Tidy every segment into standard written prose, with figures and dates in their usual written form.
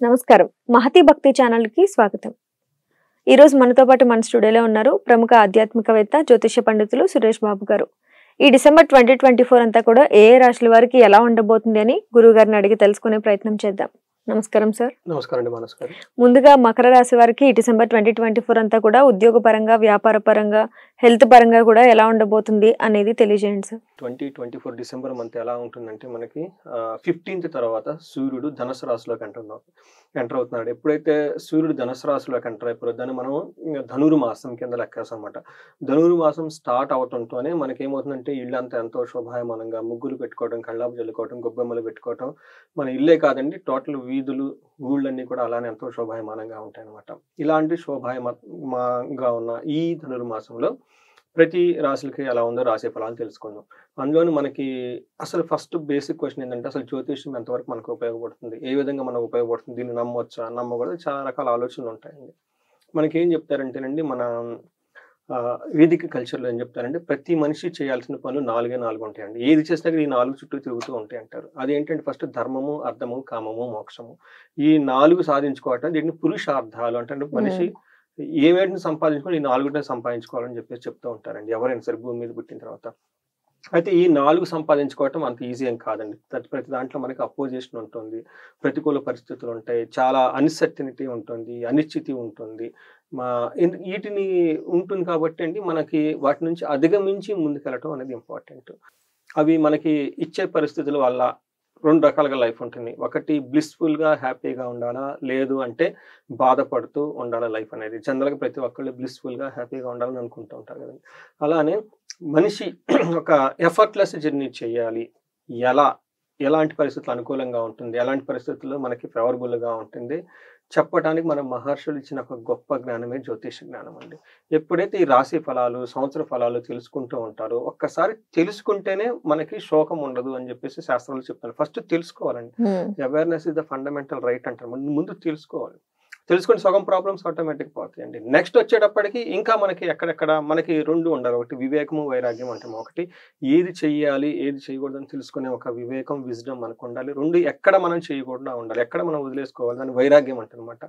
నమస్కారం. మహతి భక్తి ఛానల్‌కి స్వాగతం. ఈరోజు మనతో పాటు మన స్టూడియోలో ఉన్నారు ప్రముఖ ఆధ్యాత్మికవేత్త, జ్యోతిష్య పండితులు సురేష్ బాబు గారు. ఈ డిసెంబర్ 2024 అంతా కూడా ఏ రాశుల వారికి ఎలా ఉండబోతుంది అని గురువుగారిని అడిగి తెలుసుకునే ప్రయత్నం చేద్దాం. నమస్కారం సార్. నమస్కారం అండి. నమస్కారం. ముందుగా మకర రాశి వారికి ఈ డిసెంబర్ 2024 అంతా కూడా ఉద్యోగపరంగా, వ్యాపార పరంగా, హెల్త్ పరంగా కూడా ఎలా ఉండబోతుంది అనేది తెలియజేయండి సార్. 2024 డిసెంబర్ మంత్ ఎలా ఉంటుందంటే మనకి 15th తర్వాత సూర్యుడు ధనుసు రాశిలోకి ఎంటర్ అవుతున్నాడు. ఎప్పుడైతే సూర్యుడు ధనుసు రాశిలోకి ఎంటర్ అయిపోయారో దాన్ని మనం ధనుర్మాసం కింద లెక్కేస్తాం అన్నమాట. ధనుర్మాసం స్టార్ట్ అవటంతోనే మనకి ఏమవుతుందంటే ఇల్లంతా ఎంతో శోభాయమానంగా ముగ్గులు పెట్టుకోవడం, కళ్ళాపు చల్లుకోవడం, గొబ్బెమ్మలు పెట్టుకోవడం, మన ఇల్లే కాదండి టోటల్ వీధులు ఊళ్ళన్నీ కూడా అలానే ఎంతో శోభాయమానంగా ఉంటాయి అన్నమాట. ఇలాంటి శోభాయమానంగా ఉన్న ఈ ధనుర్మాసంలో ప్రతి రాశులకి ఎలా ఉందో రాశి ఫలాలు తెలుసుకుందాం. అందులోని మనకి అసలు ఫస్ట్ బేసిక్ క్వశ్చన్ ఏంటంటే అసలు జ్యోతిష్యం ఎంతవరకు మనకు ఉపయోగపడుతుంది, ఏ విధంగా మనకు ఉపయోగపడుతుంది, దీన్ని నమ్మవచ్చా నమ్మకూడదు, చాలా రకాల ఆలోచనలు ఉంటాయండి. మనకి ఏం చెప్తారంటేనండి మన వేదిక కల్చర్లో ఏం చెప్తారంటే ప్రతి మనిషి చేయాల్సిన పనులు 4 ఉంటాయండి. ఏది చేసినా ఈ 4 చుట్టూ తిరుగుతూ ఉంటాయి అంటారు. అదేంటంటే ఫస్ట్ ధర్మము, అర్థము, కామము, మోక్షము. ఈ 4 సాధించుకోవటం దీన్ని పురుషార్థాలు అంటే మనిషి ఏవేటిని సంపాదించుకొని ఈ 4 సంపాదించుకోవాలని చెప్పేసి చెప్తూ ఉంటారండి ఎవరైనా సరే భూమి మీద పుట్టిన తర్వాత. అయితే ఈ 4 సంపాదించుకోవటం అంత ఈజీ ఏం కాదండి. ప్రతి దాంట్లో మనకి అపోజిషన్ ఉంటుంది, ప్రతికూల పరిస్థితులు ఉంటాయి, చాలా అన్సర్టనిటీ ఉంటుంది, అనిశ్చితి ఉంటుంది. వీటిని ఉంటుంది కాబట్టి అండి మనకి వాటి నుంచి అధిగమించి ముందుకెళ్ళటం అనేది ఇంపార్టెంట్. అవి మనకి ఇచ్చే పరిస్థితుల వల్ల 2 రకాలుగా లైఫ్ ఉంటుంది. ఒకటి బ్లిస్ఫుల్గా హ్యాపీగా ఉండాలా, లేదు అంటే బాధపడుతూ ఉండాలా లైఫ్ అనేది. జనరల్గా ప్రతి ఒక్కళ్ళు బ్లిస్ఫుల్గా హ్యాపీగా ఉండాలని అనుకుంటూ ఉంటారు కదండి. అలానే మనిషి ఒక ఎఫర్ట్లెస్ జర్నీ చేయాలి, ఎలాంటి పరిస్థితులు అనుకూలంగా ఉంటుంది, ఎలాంటి పరిస్థితుల్లో మనకి ఫేవరబుల్గా ఉంటుంది చెప్పడానికి మన మహర్షులు ఇచ్చిన ఒక గొప్ప జ్ఞానమే జ్యోతిష జ్ఞానం అండి. ఎప్పుడైతే ఈ రాశి ఫలాలు, సంవత్సర ఫలాలు తెలుసుకుంటూ ఉంటారో ఒక్కసారి తెలుసుకుంటేనే మనకి శోకం ఉండదు అని చెప్పేసి శాస్త్రాలు చెప్తారు. ఫస్ట్ తెలుసుకోవాలండి. Awareness is the fundamental right అంటారు. ముందు తెలుసుకోవాలి. తెలుసుకుని సగం ప్రాబ్లమ్స్ ఆటోమేటిక్ పోతాయండి. నెక్స్ట్ వచ్చేటప్పటికి ఇంకా మనకి ఎక్కడెక్కడ మనకి 2 ఉండాలి. ఒకటి వివేకము, వైరాగ్యం అంటాము. ఒకటి ఏది చెయ్యాలి, ఏది చేయకూడదని తెలుసుకునే ఒక వివేకం, విజ్డమ్ మనకు ఉండాలి. 2 ఎక్కడ మనం చేయకూడదా ఉండాలి, ఎక్కడ మనం వదిలేసుకోవాలి, దాన్ని వైరాగ్యం అంటనమాట.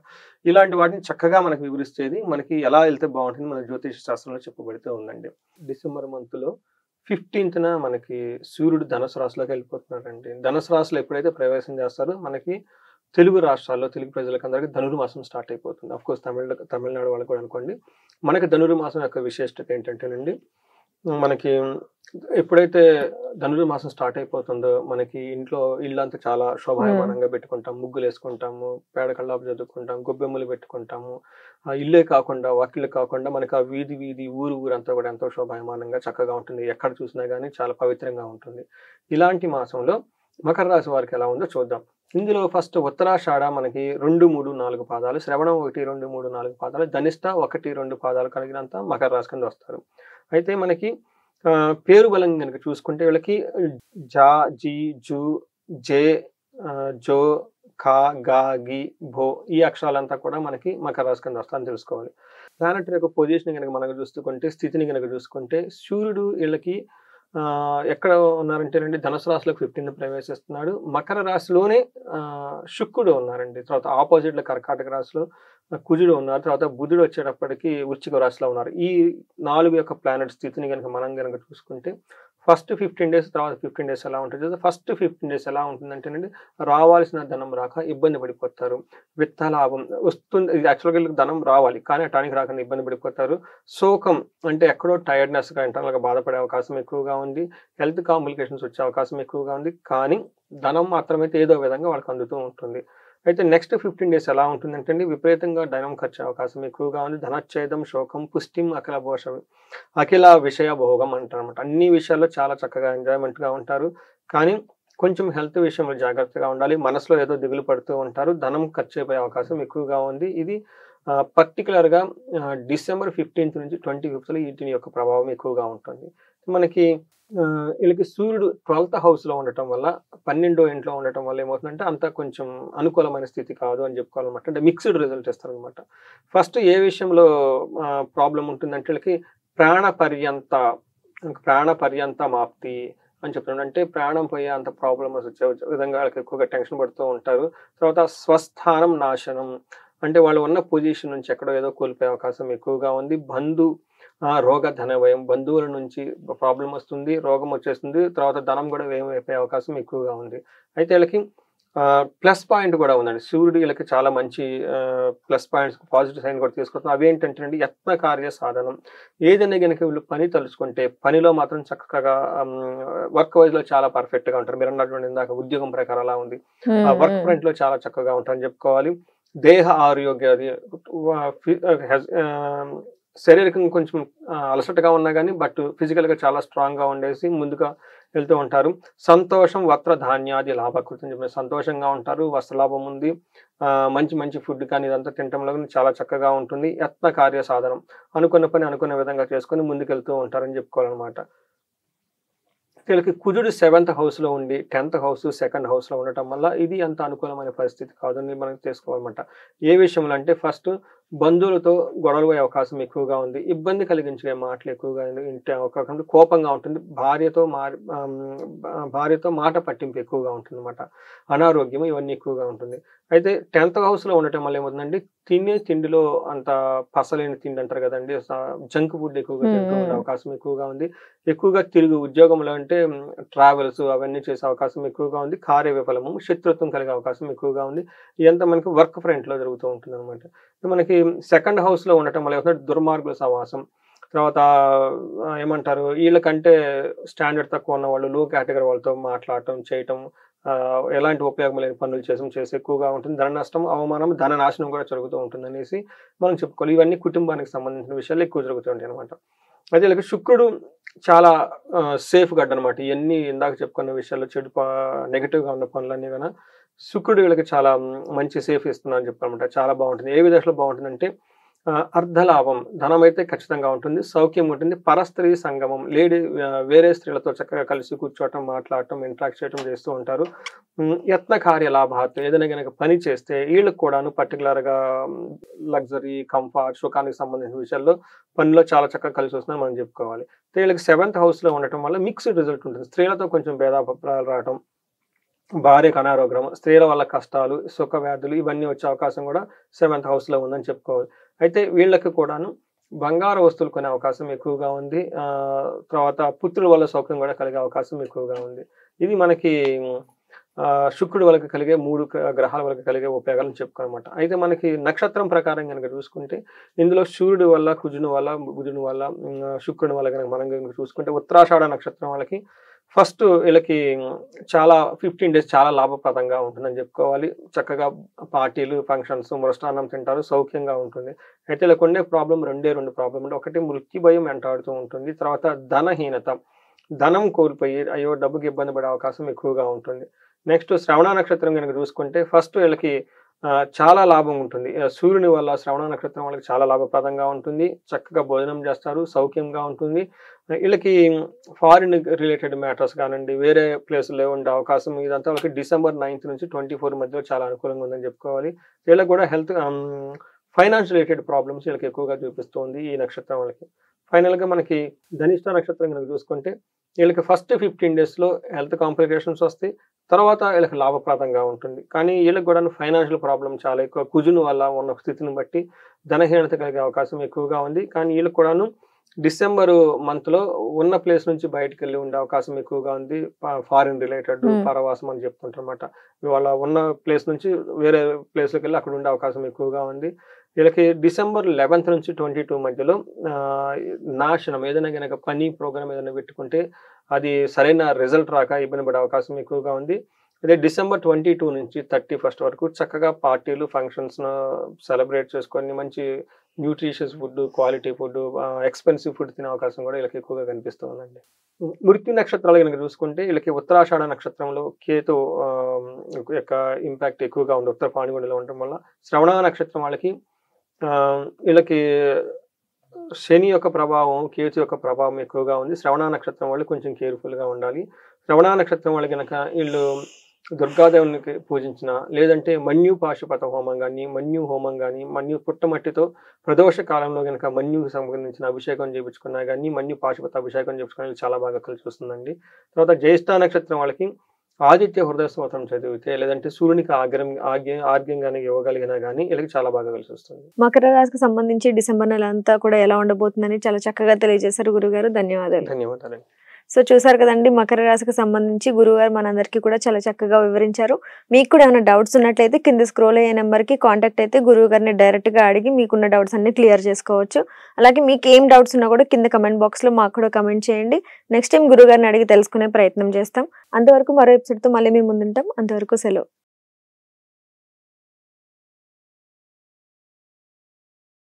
ఇలాంటి వాటిని చక్కగా మనకు వివరిస్తేది మనకి ఎలా వెళ్తే బాగుంటుంది మన జ్యోతిష శాస్త్రంలో చెప్పబడుతూ ఉందండి. డిసెంబర్ మంత్లో 15th మనకి సూర్యుడు ధనుసు రాశిలోకి వెళ్ళిపోతున్నాడండి. ధనుసు రాశిలో ఎప్పుడైతే ప్రవేశం చేస్తారో మనకి తెలుగు రాష్ట్రాల్లో తెలుగు ప్రజలకు అందరికీ ధనుర్మాసం స్టార్ట్ అయిపోతుంది. అఫ్కోర్స్ తమిళనాడు వాళ్ళకి కూడా అనుకోండి. మనకి ధనుర్మాసం యొక్క విశేషత ఏంటంటేనండి మనకి ఎప్పుడైతే ధనుర్మాసం స్టార్ట్ అయిపోతుందో మనకి ఇల్లంతా చాలా శోభాయమానంగా పెట్టుకుంటాం, ముగ్గులు వేసుకుంటాము, పేడ కళ్ళాపు చదువుకుంటాం, గొబ్బెమ్మలు పెట్టుకుంటాము. ఇల్లే కాకుండా వాకిళ్ళు కాకుండా మనకి ఆ వీధి ఊరంతా కూడా ఎంతో శోభాయమానంగా చక్కగా ఉంటుంది. ఎక్కడ చూసినా కానీ చాలా పవిత్రంగా ఉంటుంది. ఇలాంటి మాసంలో మకర రాశి వారికి ఎలా ఉందో చూద్దాం. ఇందులో ఫస్ట్ ఉత్తరాషాఢ మనకి 2, 3, 4 పాదాలు, శ్రవణం 1, 2, 3, 4 పాదాలు, ధనిష్ట 1, 2 పాదాలు కలిగినంత మకర రాశి కింద వస్తారు. అయితే మనకి పేరు బలం కనుక చూసుకుంటే వీళ్ళకి జా, జీ, జూ, జే, జో, ఖా, గా, గి, భో ఈ అక్షరాలంతా కూడా మనకి మకర రాశి కింద వస్తారని తెలుసుకోవాలి. ప్లానెటరీ యొక్క పొజిషన్ కనుక మనకు చూసుకుంటే, స్థితిని కనుక చూసుకుంటే సూర్యుడు వీళ్ళకి ఎక్కడ ఉన్నారంటేనండి ధనుసు రాశిలోకి 15 ప్రవేశిస్తున్నాడు. మకర రాశిలోనే శుక్రుడు ఉన్నారండి. తర్వాత ఆపోజిట్లో కర్కాటక రాశిలో కుజుడు ఉన్నారు. తర్వాత బుధుడు వచ్చేటప్పటికి వృశ్చిక రాశిలో ఉన్నారు. ఈ 4 యొక్క ప్లానెట్ స్థితిని కనుక మనం కనుక చూసుకుంటే ఫస్ట్ 15 days తర్వాత 15 days ఎలా ఉంటుంది. ఫస్ట్ 15 days ఎలా ఉంటుందంటేనండి రావాల్సిన ధనం రాక ఇబ్బంది పడిపోతారు. విత్తలాభం వస్తుంది, యాక్చువల్గా ధనం రావాలి కానీ అటానికి రాకుండా ఇబ్బంది పడిపోతారు. శోకం అంటే ఎక్కడో టైర్డ్నెస్గా ఇంటర్నల్గా బాధపడే అవకాశం ఎక్కువగా ఉంది. హెల్త్ కాంప్లికేషన్స్ వచ్చే అవకాశం ఎక్కువగా ఉంది. కానీ ధనం మాత్రమైతే ఏదో విధంగా వాళ్ళకి అందుతూ ఉంటుంది. అయితే నెక్స్ట్ 15 days ఎలా ఉంటుందంటే అండి విపరీతంగా ధనం ఖర్చు అవకాశం ఎక్కువగా ఉంది. ధనచ్ఛేదం, శోకం, పుష్టిం, అఖిల విషయ భోగం అంటారు అనమాట. అన్ని విషయాల్లో చాలా చక్కగా ఎంజాయ్మెంట్గా ఉంటారు. కానీ కొంచెం హెల్త్ విషయంలో జాగ్రత్తగా ఉండాలి. మనసులో ఏదో దిగులు పడుతూ ఉంటారు. ధనం ఖర్చు అయిపోయే అవకాశం ఎక్కువగా ఉంది. ఇది పర్టికులర్గా డిసెంబర్ 15th నుంచి 25th వీటి యొక్క ప్రభావం ఎక్కువగా ఉంటుంది. మనకి వీళ్ళకి సూర్యుడు 12th హౌస్లో ఉండటం వల్ల 12వ ఇంట్లో ఉండటం వల్ల ఏమవుతుందంటే అంత కొంచెం అనుకూలమైన స్థితి కాదు అని చెప్పుకోవాలన్నమాట. అంటే మిక్స్డ్ రిజల్ట్ ఇస్తారనమాట. ఫస్ట్ ఏ విషయంలో ప్రాబ్లం ఉంటుందంటే వీళ్ళకి ప్రాణ పర్యంత మాప్తి, అని చెప్తున్నాడు. అంటే ప్రాణం పోయే అంత ప్రాబ్లమ్స్ వచ్చే విధంగా వాళ్ళకి ఎక్కువగా టెన్షన్ పడుతూ ఉంటారు. తర్వాత స్వస్థానం నాశనం, అంటే వాళ్ళు ఉన్న పొజిషన్ నుంచి ఎక్కడో ఏదో కోల్పోయే అవకాశం ఎక్కువగా ఉంది. రోగ ధన వ్యయం, బంధువుల నుంచి ప్రాబ్లమ్ వస్తుంది, రోగం వచ్చేస్తుంది. తర్వాత ధనం కూడా వ్యయం అయిపోయే అవకాశం ఎక్కువగా ఉంది. అయితే వీళ్ళకి ప్లస్ పాయింట్ కూడా ఉందండి. సూర్యుడు వీళ్ళకి చాలా మంచి ప్లస్ పాయింట్స్, పాజిటివ్ సైన్ కూడా తీసుకొస్తున్నాం. అవేంటంటే అండి, యత్న కార్య సాధనం. ఏదైనా గనుక వీళ్ళు పని తలుచుకుంటే పనిలో మాత్రం చక్కగా వర్క్ వైజ్ లో చాలా పర్ఫెక్ట్ గా ఉంటారు. మీరు అన్నటువంటి ఇందాక ఉద్యోగం ప్రకారం అలా ఉంది. ఆ వర్క్ ఫ్రంట్ లో చాలా చక్కగా ఉంటారని చెప్పుకోవాలి. దేహ ఆరోగ్య శారీరకంగా కొంచెం అలసటగా ఉన్నా కానీ బట్ ఫిజికల్ గా చాలా స్ట్రాంగ్ గా ఉండేసి ముందుగా వెళ్తూ ఉంటారు. సంతోషం వస్త్ర ధాన్యాది లాభకృతం చెప్పిన సంతోషంగా ఉంటారు. వస్త్రలాభం ఉంది. మంచి మంచి ఫుడ్ కానీ ఇదంతా తినటంలో చాలా చక్కగా ఉంటుంది. యత్న కార్య సాధనం, అనుకున్న పని అనుకున్న విధంగా చేసుకొని ముందుకెళ్తూ ఉంటారని చెప్పుకోవాలన్నమాట. వీళ్ళకి కుజుడు 7th హౌస్ లో ఉండి 10th హౌస్ 2nd హౌస్ లో ఉండటం వల్ల ఇది అంత అనుకూలమైన పరిస్థితి కాదని మనం తెలుసుకోవాలన్నమాట. ఏ విషయంలో అంటే ఫస్ట్ బంధువులతో గొడవలు అయ్యే అవకాశం ఎక్కువగా ఉంది. ఇబ్బంది కలిగించే మాటలు ఎక్కువగా వింటే అవకాశం, కోపంగా ఉంటుంది. భార్యతో మాట పట్టింపు ఎక్కువగా ఉంటుంది అన్నమాట. అనారోగ్యం ఇవన్నీ ఎక్కువగా ఉంటుంది. అయితే 10th హౌస్ లో ఉండటం వల్ల ఏమవుతుందంటే తినే తిండిలో అంత పసలేని తిండి అంటారు కదండి, జంక్ ఫుడ్ ఎక్కువగా తింటూ ఉండే అవకాశం ఎక్కువగా ఉంది. ఎక్కువగా ఉద్యోగంలో అంటే ట్రావెల్స్ అవన్నీ చేసే అవకాశం ఎక్కువగా ఉంది. కార్య విఫలము, శత్రుత్వం కలిగే అవకాశం ఎక్కువగా ఉంది. ఇదంతా మనకి వర్క్ ఫ్రంట్ లో జరుగుతూ ఉంటుంది అనమాట. మనకి 2nd హౌస్ లో ఉండటం వల్ల దుర్మార్గుల సహవాసం, తర్వాత ఏమంటారు వీళ్ళకంటే స్టాండర్డ్ తక్కువ ఉన్న వాళ్ళు, లో కేటగిరీ వాళ్ళతో మాట్లాడటం చేయటం, ఎలాంటి ఉపయోగం లేని పనులు చేసి ఎక్కువగా ఉంటుంది. ధన నష్టం, అవమానం, ధన నాశనం కూడా జరుగుతూ ఉంటుంది అనేసి మనం చెప్పుకోవాలి. ఇవన్నీ కుటుంబానికి సంబంధించిన విషయాలు ఎక్కువ జరుగుతుంటాయి అనమాట. అయితే వీళ్ళకి శుక్రుడు చాలా సేఫ్ గడ్ అనమాట. ఇవన్నీ ఇందాక చెప్పుకున్న విషయాల్లో నెగటివ్ గా ఉన్న పనులన్నీ కూడా శుక్రుడు వీళ్ళకి చాలా మంచి సేఫ్ ఇస్తుందని చెప్పాలన్నమాట. చాలా బాగుంటుంది. ఏ విధంగా బాగుంటుందంటే అర్ధలాభం, ధనం అయితే ఖచ్చితంగా ఉంటుంది. సౌఖ్యం ఉంటుంది. పరస్త్రీ సంగమం, వేరే స్త్రీలతో చక్కగా కలిసి కూర్చోవటం, మాట్లాడటం, ఇంటరాక్ట్ చేయటం చేస్తూ ఉంటారు. యత్న కార్య లాభాత్, ఏదైనా కనుక పని చేస్తే వీళ్ళకి కూడాను పర్టికులర్ గా లగ్జరీ, కంఫర్ట్, సుఖానికి సంబంధించిన విషయాల్లో పనిలో చాలా చక్కగా కలిసి వస్తుందని మనం చెప్పుకోవాలి. వీళ్ళకి 7th హౌస్ లో ఉండటం వల్ల మిక్స్డ్ రిజల్ట్ ఉంటుంది. స్త్రీలతో కొంచెం భేదాభిప్రాయాలు రావటం, భార్యకు అనారోగ్యం, స్త్రీల వల్ల కష్టాలు, సుఖ వ్యాధులు ఇవన్నీ వచ్చే అవకాశం కూడా 7th హౌస్ లో ఉందని చెప్పుకోవాలి. అయితే వీళ్ళకి కూడాను బంగారు వస్తువులు కొనే అవకాశం ఎక్కువగా ఉంది. తర్వాత పుత్రుల వల్ల సౌఖ్యం కూడా కలిగే అవకాశం ఎక్కువగా ఉంది. ఇది మనకి శుక్రుడు వాళ్ళకి కలిగే 3 గ్రహాల వరకు కలిగే ఉపయోగాలను చెప్పుకోనమాట. అయితే మనకి నక్షత్రం ప్రకారం కనుక చూసుకుంటే ఇందులో సూర్యుడు వల్ల, కుజుని వల్ల, బుధుని వల్ల, శుక్రుని వల్ల కనుక మనం కనుక చూసుకుంటే ఉత్తరాషాఢ నక్షత్రం వాళ్ళకి ఫస్ట్ వీళ్ళకి చాలా 15 డేస్ చాలా లాభప్రదంగా ఉంటుందని చెప్పుకోవాలి. చక్కగా పార్టీలు, ఫంక్షన్స్, మృష్టాన్నం తింటారు, సౌఖ్యంగా ఉంటుంది. అయితే వీళ్ళకి ఉండే ప్రాబ్లం 2 ప్రాబ్లం అంటే, ఒకటి మృత్యు భయం వెంటాడుతూ ఉంటుంది. తర్వాత ధనహీనత, ధనం కోల్పోయి అయ్యో డబ్బుకి ఇబ్బంది పడే అవకాశం ఎక్కువగా ఉంటుంది. నెక్స్ట్ శ్రవణ నక్షత్రం కనుక చూసుకుంటే ఫస్ట్ వీళ్ళకి చాలా లాభం ఉంటుంది. సూర్యుని వల్ల శ్రవణ నక్షత్రం వాళ్ళకి చాలా లాభప్రదంగా ఉంటుంది. చక్కగా భోజనం చేస్తారు, సౌఖ్యంగా ఉంటుంది. వీళ్ళకి ఫారిన్ రిలేటెడ్ మ్యాటర్స్ కానివ్వండి, వేరే ప్లేసుల్లో ఉండే అవకాశం ఇదంతా వాళ్ళకి December 9th నుంచి 24 మధ్యలో చాలా అనుకూలంగా ఉందని చెప్పుకోవాలి. వీళ్ళకి కూడా హెల్త్, ఫైనాన్స్ రిలేటెడ్ ప్రాబ్లమ్స్ వీళ్ళకి ఎక్కువగా చూపిస్తుంది ఈ నక్షత్రం వాళ్ళకి. ఫైనల్ గా మనకి ధనిష్ట నక్షత్రం కనుక చూసుకుంటే వీళ్ళకి ఫస్ట్ 15 డేస్ లో హెల్త్ కాంప్లికేషన్స్ వస్తాయి. తర్వాత వీళ్ళకి లాభప్రదంగా ఉంటుంది. కానీ వీళ్ళకి కూడా ఫైనాన్షియల్ ప్రాబ్లం చాలా ఎక్కువ. కుజుని వల్ల ఉన్న స్థితిని బట్టి ధనహీనత కలిగే అవకాశం ఎక్కువగా ఉంది. కానీ వీళ్ళకి కూడాను డిసెంబర్ మంత్ లో ఉన్న ప్లేస్ నుంచి బయటకు వెళ్ళి ఉండే అవకాశం ఎక్కువగా ఉంది. ఫారిన్ రిలేటెడ్ పరవాసం అని చెప్తుంటారన్నమాట. వాళ్ళ ఉన్న ప్లేస్ నుంచి వేరే ప్లేస్ లోకి వెళ్ళి అక్కడ ఉండే అవకాశం ఎక్కువగా ఉంది. వీళ్ళకి December 11th నుంచి 22 మధ్యలో నాశనం, ఏదైనా కనుక పని ప్రోగ్రామ్ ఏదైనా పెట్టుకుంటే అది సరైన రిజల్ట్ రాక ఇబ్బంది పడే అవకాశం ఎక్కువగా ఉంది. అదే December 22 నుంచి 31st వరకు చక్కగా పార్టీలు, ఫంక్షన్స్ సెలబ్రేట్ చేసుకొని మంచి nutritious food, quality food, expensive food తినే అవకాశం కూడా వీళ్ళకి ఎక్కువగా కనిపిస్తూ ఉందండి. మృత్యు నక్షత్రాలు కనుక చూసుకుంటే వీళ్ళకి ఉత్తరాషాఢ నక్షత్రంలో కేతు యొక్క ఇంపాక్ట్ ఎక్కువగా ఉంది. ఉత్తర పాణిగుండలో ఉండటం వల్ల శ్రవణ నక్షత్రం వాళ్ళకి వీళ్ళకి శని యొక్క ప్రభావం, కేతు యొక్క ప్రభావం ఎక్కువగా ఉంది. శ్రవణ నక్షత్రం వాళ్ళు కొంచెం కేర్ఫుల్ గా ఉండాలి. శ్రవణ నక్షత్రం వాళ్ళు కనుక వీళ్ళు దుర్గాదేవునికి పూజించిన, లేదంటే మన్యు పాశుపత హోమం కానీ, మన్యు హోమం కానీ, మన్యు పుట్టమట్టితో ప్రదోష కాలంలో కనుక మన్యుకు సంబంధించిన అభిషేకం చేయించుకున్నా కానీ, మన్యు పాశుపత అభిషేకం చేయించుకున్నా చాలా బాగా కలిసి వస్తుందండి. తర్వాత జ్యేష్ఠ నక్షత్రం వాళ్ళకి ఆదిత్య హృదయ స్తోత్రం చదివితే, లేదంటే సూర్యునికి ఆర్గ్యం కానీ ఇవ్వగలిగినా కానీ వీళ్ళకి చాలా బాగా కలిసి వస్తుంది. మకర రాశికి సంబంధించి డిసెంబర్ నెల అంతా కూడా ఎలా ఉండబోతుందని చాలా చక్కగా తెలియజేశారు గురుగారు. ధన్యవాదాలు. ధన్యవాదాలు. సో చూసారు కదండి, మకర రాశికి సంబంధించి గురువుగారు మనందరికీ కూడా చాలా చక్కగా వివరించారు. మీకు కూడా ఏమైనా డౌట్స్ ఉన్నట్లయితే కింద స్క్రోల్ అయ్యే నెంబర్కి కాంటాక్ట్ అయితే గురువు గారిని డైరెక్ట్గా అడిగి మీకున్న డౌట్స్ అన్ని క్లియర్ చేసుకోవచ్చు. అలాగే మీకు ఏం డౌట్స్ ఉన్నా కూడా కింద కమెంట్ బాక్స్లో మాకు కూడా కమెంట్ చేయండి. నెక్స్ట్ టైం గురువు గారిని అడిగి తెలుసుకునే ప్రయత్నం చేస్తాం. అంతవరకు మరో ఎపిసోడ్తో మళ్ళీ మేము ముందుంటాం. అంతవరకు సెలవు.